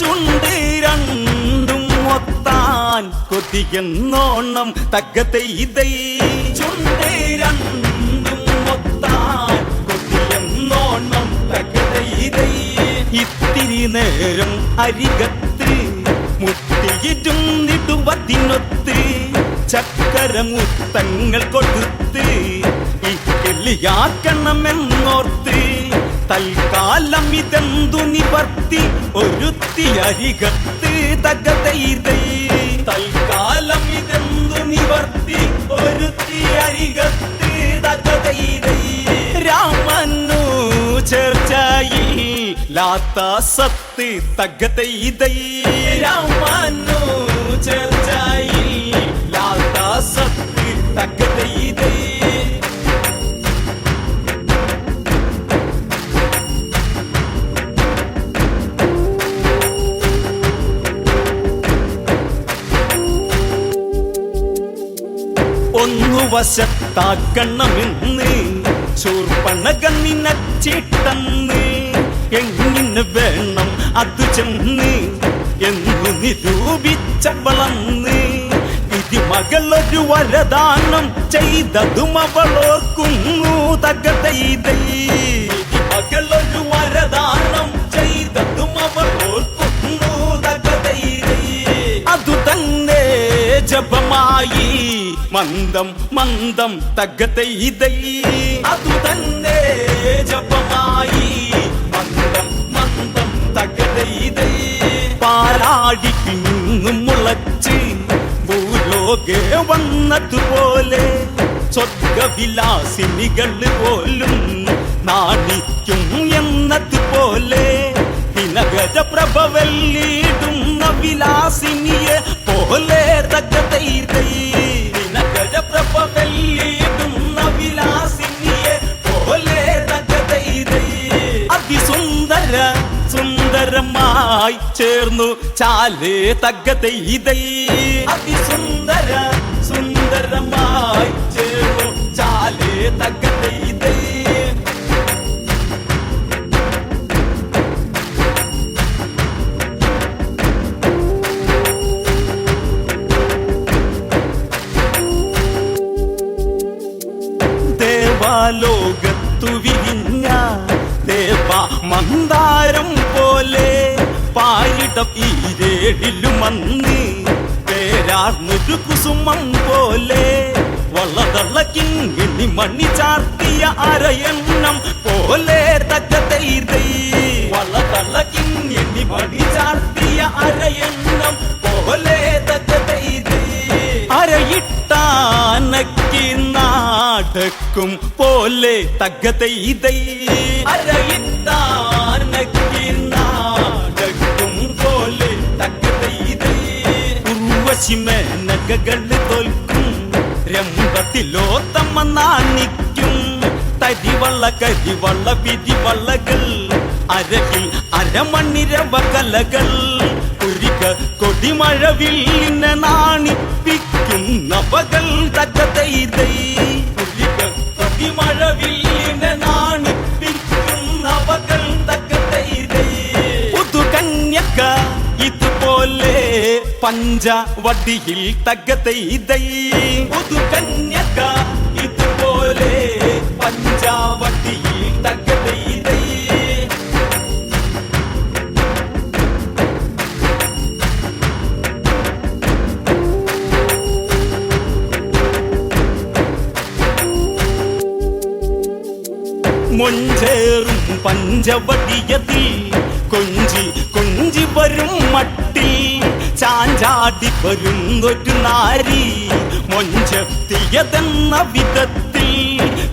ചുണ്ടി രണ്ടും ഒത്താൻ കൊതിയെന്നോണം തകതൈതൈ ചുണ്ടി രണ്ടും ഒത്താൻ കൊതിയെന്നോണം തകതൈതൈ ഇത്തിരി നേരം അരികത്ത് മുട്ടിയിരുന്നിടുവതിനൊത്ത് ചക്കരമുത്തങ്ങൾ കൊടുത്ത് ഈ കിളിയാക്കണമെന്നോർത്ത് തൽക്കാലം ഇതെന്തു നിവർത്തി ഒരുത്തി അരികത്ത് തകതൈതൈ തൽക്കാലം ഇതെന്തു നിവർത്തി ഒരുത്തി അരികത്ത് തകതൈതൈ രാമനു ചേർച്ചയിൽ ലാത്ത സത്ത് തകതൈതൈ രാമനു ചേർച്ചയിൽ ലാത്ത സത്ത് തകതൈതൈ ഒന്നു വശത്താക്കണമെന്ന് ശൂർപ്പണക നിനച്ചിട്ടെന്ന് എങ്ങനെ വേണം അത് ചെന്ന് എന്നു നിരൂപിച്ചവളന്ന് ഇത് മകളൊരു വരദാനം ചെയ്തതും അവളോർക്കുന്നു തകതൈതൈ മകളൊരു വരദാനം ചെയ്തതും അവളോർക്കുന്നു തകതൈതൈ അതു തന്നെ ജപമായി മന്ദം മന്ദം തകതൈതൈ അതു തന്നെ ജപമായി മന്ദം മന്ദം തകതൈതൈ പാലാടിക്ക് നിന്നും മുളച്ച് ഭൂലോകെ വന്നതുപോലെ സ്വർഗവിലാസിനികൾ പോലും നാണിക്കും എന്നതുപോലെ നഗര പ്രഭവല്ലിടുന്ന വിലാസിനിയെ പോലെ തകതൈതൈ നഗര പ്രഭവല്ലിടുന്ന വിലാസിനിയെ പോലെ തകതൈതൈ അതിസുന്ദര സുന്ദരമായി ചേർന്നു ചാലേ തകതൈതൈ അതിസുന്ദര സുന്ദരമായി ചേർന്നു ചാലേ തകതൈതൈ ലോകത്തു വിരിഞ്ഞ ദേവ മന്ദാരം പോലെ പാരിട ഈരേടിലുമന്ന് പേരാർന്നൊരു കുസുമം പോലെ വളതള്ള കിങ്ങിണി മണി ചാർത്തിയ അരയണ്ണം പോലെ തകതൈതൈ വളതള്ള കിങ്ങിണി മണി ചാർത്തിയ അരയണ്ണം പോലെ തകതൈതൈ അരയിട്ടാനക്കി നാടക്കും പോലെ തകതൈതൈ അരയിട്ടാനക്കി നാടക്കും പോലെ തകതൈതൈ ഉർവശിമേനകകൾ തോൽക്കും രംഭത്തിലോത്തമ്മ നാണിക്കും തരിവള്ള കരിവള്ള വിരിവള്ളകൾ അരകിൽ അരമണിരവ കലകൾ ഒരിക കൊടിമഴവില്ലിനെ നാണിപ്പിക്കും അവകൾ തകതൈതൈ മഴവില്ലിനെ നാണിപ്പിക്കുന്നവകൾ തകതൈതൈ പുതുകന്യക ഇതുപോലെ പഞ്ചവടിയിൽ തകതൈതൈ പുതുകന്യക ഇതുപോലെ പഞ്ചവടിയിൽ തകതൈതൈ മൊഞ്ചേറും പഞ്ചവടിയതിൽ കൊഞ്ചി കൊഞ്ചി വരും മട്ടിൽ ചാഞ്ചാടി വരും ഒരു നാരി മൊഞ്ചത്തിയതെന്ന വിധത്തിൽ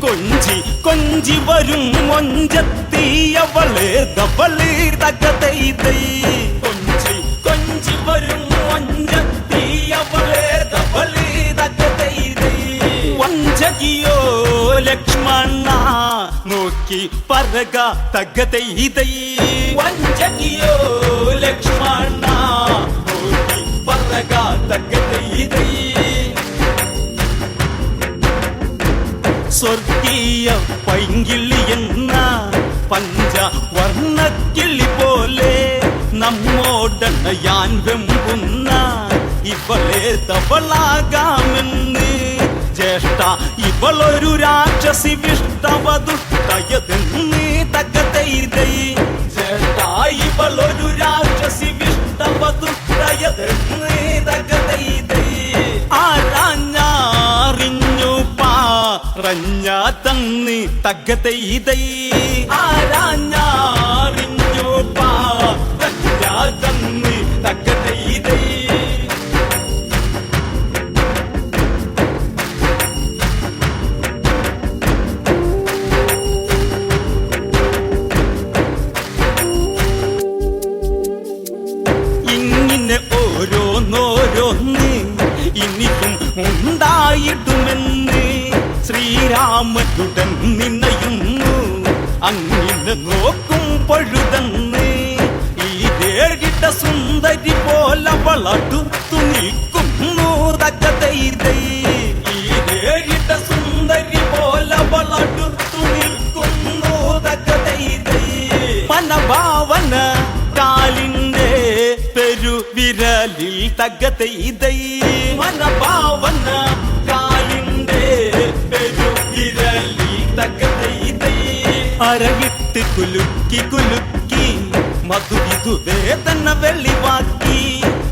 കൊഞ്ചി കൊഞ്ചി വരും മൊഞ്ചത്തിയവളെ ദവളെ തകതൈതൈ കൊഞ്ചി കൊഞ്ചി വരും മൊഞ്ചത്തിയവളെ ദവളെ തകതൈതൈ വഞ്ചകിയോ ലക്ഷ്മണ നോക്കി പറക തകതൈതൈ വഞ്ചകിയോ ലക്ഷ്മണ നോക്കി പറക തകതൈതൈ സ്വർഗീയ പൈങ്കിളി എന്ന പഞ്ചവർണ്ണക്കിളി പോലെ നമ്മോടണയാൻ വെമ്പുന്ന ഇവളെ തവളാകാമെന്ന് ജ്യേഷ്ഠ ഇവളൊരു രാക്ഷസി വിഷ്ടവതുഷ്ടയതെന്ന് തകതൈതൈ ജ്യേഷ്ഠ ഇവളൊരു രാക്ഷസി വിഷ്ടവതുഷ്ടയതെന്ന് തകതൈതൈ ആരാഞ്ഞറിഞ്ഞു പറഞ്ഞ തന്ന് തകതൈതൈ ആരാഞ്ഞറിഞ്ഞു പറഞ്ഞ തന്ന് തകതൈതൈ ഓരോന്നോരോന്ന് ഇനിയും ഉണ്ടായിടുമെന്ന് ശ്രീരാമനുടൻ നിന്നയുന്നു അങ്ങനെ നോക്കും പഴുതെന്ന് ഈ ഏഴിട്ട സുന്ദരി പോലെ വളടുത്തു നിൽക്കുന്നു തകതൈതൈ ഈ ഏഴിട്ട സുന്ദരി പോലെ വളടുത്തു നിൽക്കുന്നു തകതൈതൈ മനഭാവന കാലിന്റെ പെരുവിരലിൽ തകതൈതൈ മനഭാവന കാലിന്റെ പെരുവിരലിൽ തകതൈതൈ അരകിട്ട് കുലുക്കി കുലുക്കി മധുരിതു വേദന വെളിവാക്കി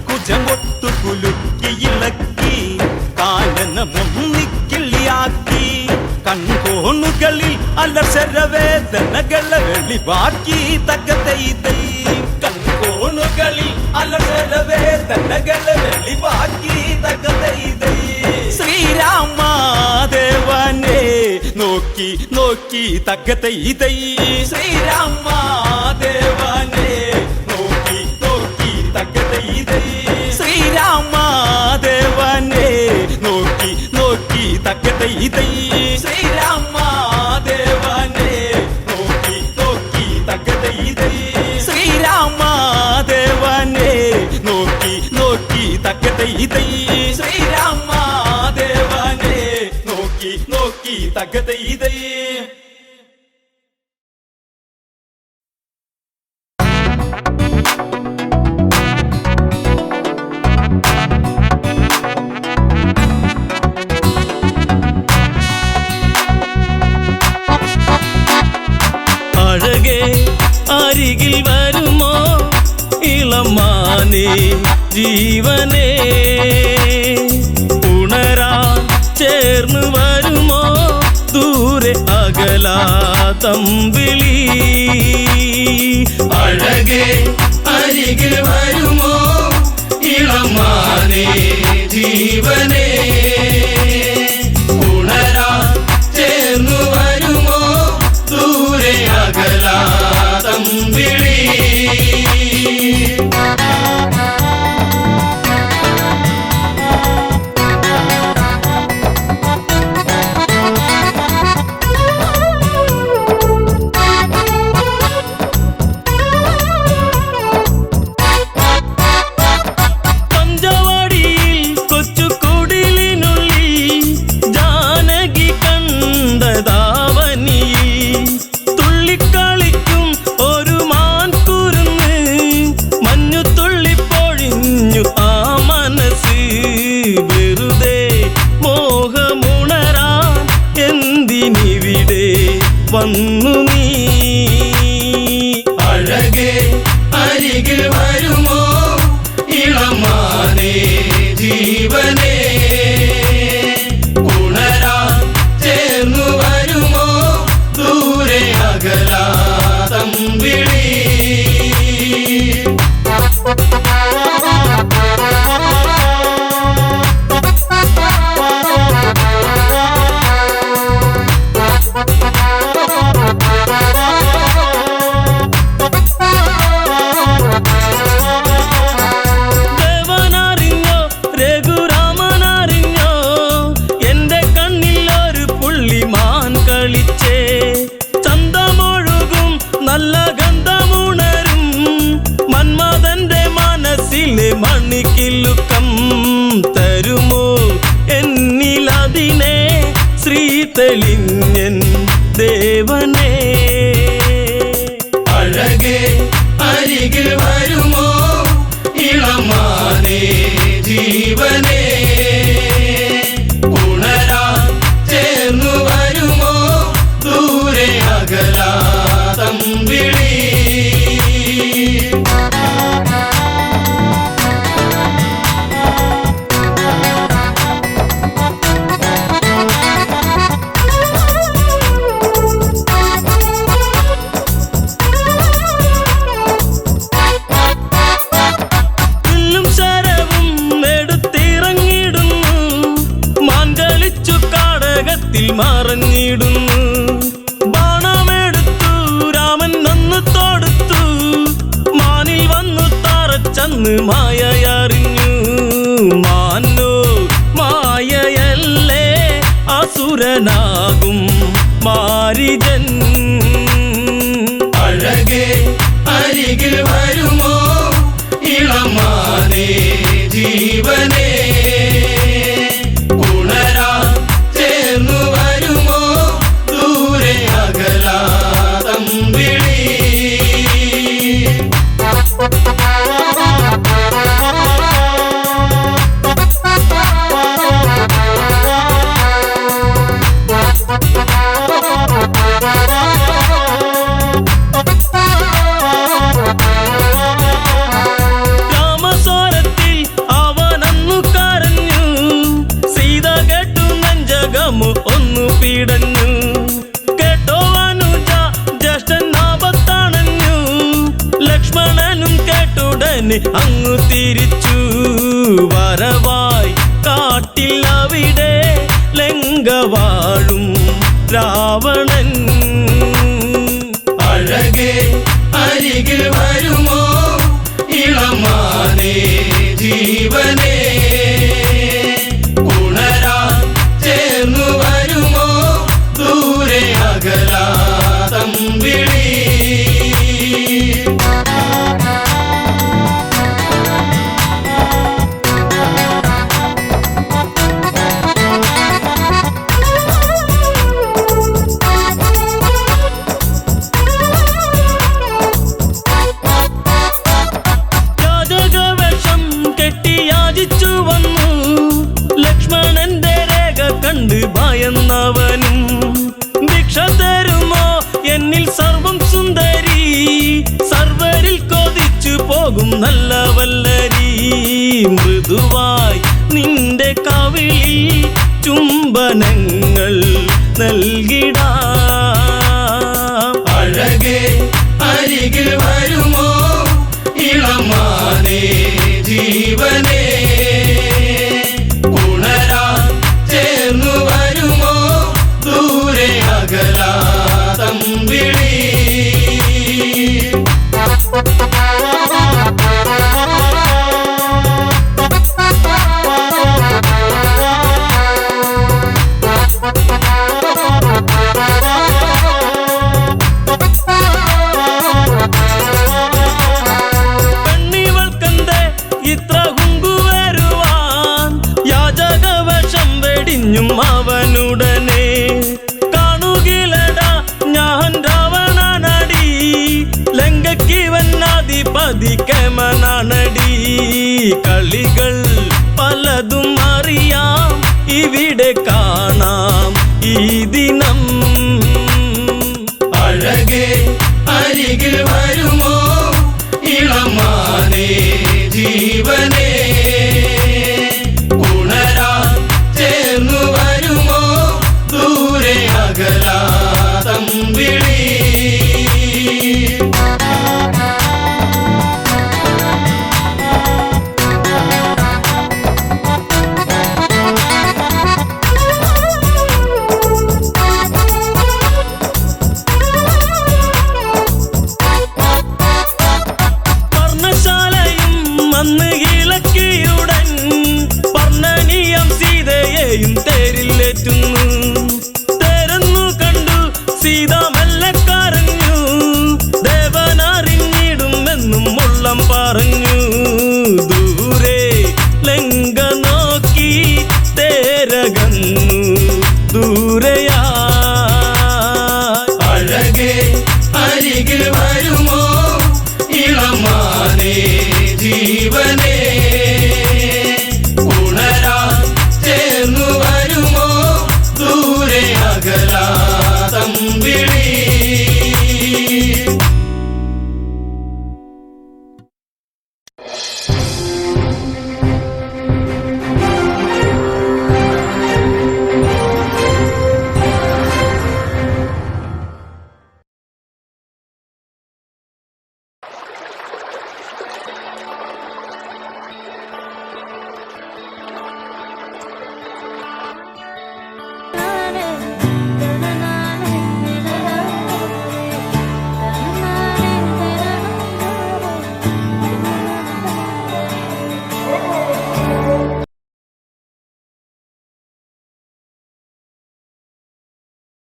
കുജമൊട്ടു കുലുക്കി ഇളക്കി കാലന മുന്നിക്കിള്ളിയാക്കി കൺകോണുകളിൽ അലസരവേദനകളെ വെളിവാക്കി തകതൈതൈ കൺകോണുകളിൽ അലസരവേദനകളെ വെളിവാക്കി തകതൈതൈ ശ്രീരാമദേവനെ നോക്കി നോക്കി തകതൈതൈ ശ്രീരാമദേവനെ നോക്കി നോക്കി തകതൈതൈ ശ്രീരാമദേവനെ നോക്കി നോക്കി തകതൈതൈ ശ്രീരാമദേവനെ നോക്കി നോക്കി തകതൈതൈ ശ്രീരാമദേവനെ നോക്കി നോക്കി തകതൈതൈ ശ്രീരാമദേവനെ നോക്കി നോക്കി തകതൈതൈ അഴകേ അരികിൽ വരുമോ ഇളമാനേ ജീവനേ ഉണരാൻ ചേർന്ന് വരുമോ ദൂരെ അകലാ തമ്പിളി അഴകേ അരികിൽ വരുമോ ഇളമാനേ ജീവനേ ഉണരാൻ ചേർന്നു വരുമോ ദൂരെ അകലാ തമ്പിളി പഞ്ചവാടിയിൽ കൊച്ചുകൂടി വന്നു നീ. അഴകേ അരികിൽ വരുമോ ഇളമാനേ ജീവനേ, ഉണരാൻ ചേർന്നു വരുമോ ദൂരെ അകലാതമ്പിളി. ദേവനറിഞ്ഞോ രഘുരാമനറിഞ്ഞോ എന്റെ കണ്ണിൽ ഒരു പുള്ളിമാൻ കളിച്ചേ. ചന്തമൊഴുകും നല്ല ഗന്ധമുണരും മന്മഥന്റെ മനസ്സിലെ മണിക്കിലുക്കം തരുമോ എന്നിലതിനെ ശ്രീ തെളിഞ്ഞൻ ദേവനേ. അഴകേ അരികിൽ വരുമോ ഇളമാനേ ജീവനേ, ഉണരാൻ ചേർന്നു വരുമോ ദൂരെ അകലാതമ്പിളി. വില്ലും ശരവും എടുത്തിറങ്ങിടുന്നു മാൻ കളിച്ചു കാടകത്തിൽ മറഞ്ഞിടുന്നു. ബാണമെടുത്തു രാമൻ നന്നു തൊടുത്തു മാനിൽ വന്നു തറച്ചന്ന് മായയറിഞ്ഞു. മാനോ മായയല്ലേ അസുരനാകും മാരിജൻ. അഴകേ അരികിൽ വരുമോ ഇളമാനേ ജീവനേ, ഉണരാൻ ചേർന്നു വരുമോ ദൂരെ അകലാതമ്പിളി. രാമസ്വരത്തിൽ അവനന്നു കരഞ്ഞു, സീത കേട്ടു നെഞ്ചകമു ഒന്നു പീടഞ്ഞു. കേട്ടോ അനുജ ജ്യേഷ്ഠൻ ആപത്തണഞ്ഞു, ലക്ഷ്മണനും കേട്ടുടനെ അങ്ങു തിരിച്ചു. വരവായി കാട്ടിൽ അവിടെ ലങ്ക വാഴും രാവണൻ. അഴകേ അരികിൽ വരുമോ ഇളമാനേ ജീവനേ, ഉണരാൻ ചേർന്നു വരുമോ ദൂരെ അകലാതമ്പിളി. യാചകവേഷം കെട്ടി യാചിച്ചു വന്നു ലക്ഷ്മണന്റെ രേഖ കണ്ട് ഭയന്നവനും. ഭിക്ഷ തരുമോ എന്നിൽ സർവം സുന്ദരി, സർവരിൽ കൊതിച്ചു പോകും നല്ല വല്ലരി. മൃദുവായി നിന്റെ കവിളിൽ ചുംബനങ്ങൾ നൽകിടാം. അഴകേ അരികിൽ വരുമോ ഇളമാനേ ജീവനേ, ഉണരാൻ ചേർന്നു വരുമോ ദൂരെ അകലാതമ്പിളി. പെണ്ണിവൾക്കെന്തേ ഇത്ര കുങ്കുവരുവാൻ, യാചകവേഷം വെടിഞ്ഞും അവനുടനെ. കാണുകിലടാ ഞാൻ രാവണനടി, ലങ്കയ്ക്കിവനാധിപതി കേമനാണടി. കളികൾ പലതും അറിയാം ഇവിടെ കാണാം ഈ ദിനം. കയറ്റുന്നു. തേരന്നു കണ്ടു സീത മെല്ലെ കരഞ്ഞു. ദേവനറിഞ്ഞിടുമെന്നും ഉള്ളം പറഞ്ഞു. ദൂരെ ലങ്ക നോക്കി തേരകന്നു. ദൂരെയ